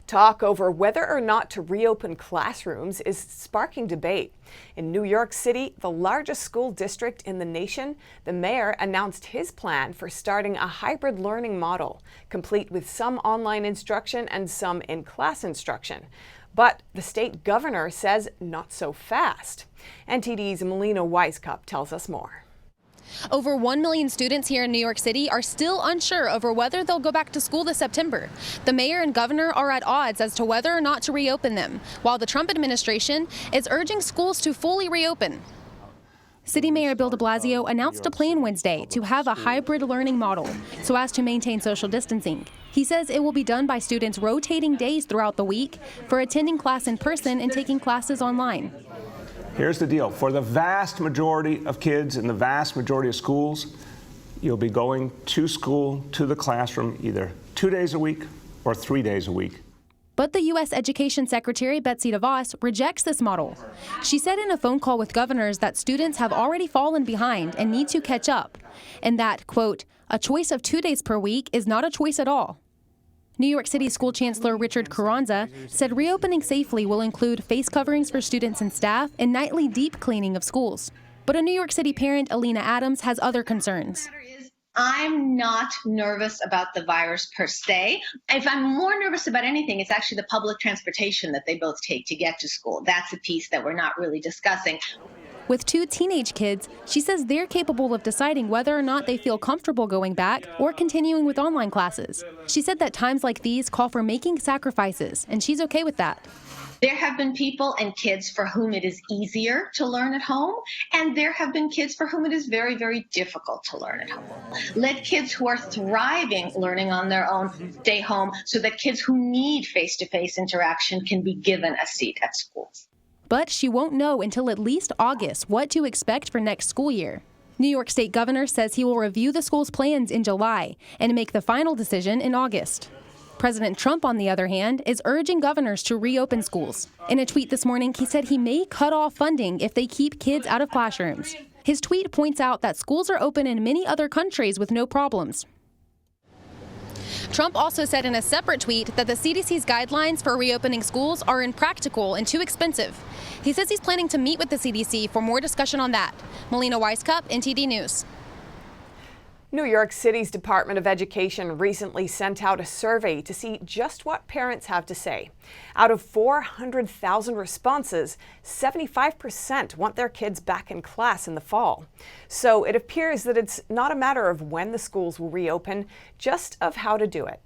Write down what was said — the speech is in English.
Talk over whether or not to reopen classrooms is sparking debate. In New York City, the largest school district in the nation, the mayor announced his plan for starting a hybrid learning model, complete with some online instruction and some in-class instruction. But the state governor says not so fast. NTD's Melina Weisskopf tells us more. Over 1 million students here in New York City are still unsure over whether they'll go back to school this September. The mayor and governor are at odds as to whether or not to reopen them, while the Trump administration is urging schools to fully reopen. City Mayor Bill de Blasio announced a plan Wednesday to have a hybrid learning model so as to maintain social distancing. He says it will be done by students rotating days throughout the week for attending class in person and taking classes online. Here's the deal. For the vast majority of kids in the vast majority of schools, you'll be going to school, to the classroom, either 2 days a week or 3 days a week. But the U.S. Education Secretary Betsy DeVos rejects this model. She said in a phone call with governors that students have already fallen behind and need to catch up, and that, quote, a choice of 2 days per week is not a choice at all. New York City School Chancellor Richard Carranza said reopening safely will include face coverings for students and staff and nightly deep cleaning of schools. But a New York City parent, Alina Adams, has other concerns. I'm not nervous about the virus per se. If I'm more nervous about anything, it's actually the public transportation that they both take to get to school. That's a piece that we're not really discussing. With 2 teenage kids, she says they're capable of deciding whether or not they feel comfortable going back or continuing with online classes. She said that times like these call for making sacrifices, and she's okay with that. There have been people and kids for whom it is easier to learn at home, and there have been kids for whom it is very, very difficult to learn at home. Let kids who are thriving learning on their own stay home so that kids who need face-to-face interaction can be given a seat at schools. But she won't know until at least August what to expect for next school year. New York State Governor says he will review the school's plans in July and make the final decision in August. President Trump, on the other hand, is urging governors to reopen schools. In a tweet this morning, he said he may cut off funding if they keep kids out of classrooms. His tweet points out that schools are open in many other countries with no problems. Trump also said in a separate tweet that the CDC's guidelines for reopening schools are impractical and too expensive. He says he's planning to meet with the CDC for more discussion on that. Melina Weisskopf, NTD News. New York City's Department of Education recently sent out a survey to see just what parents have to say. Out of 400,000 responses, 75% want their kids back in class in the fall. So it appears that it's not a matter of when the schools will reopen, just of how to do it.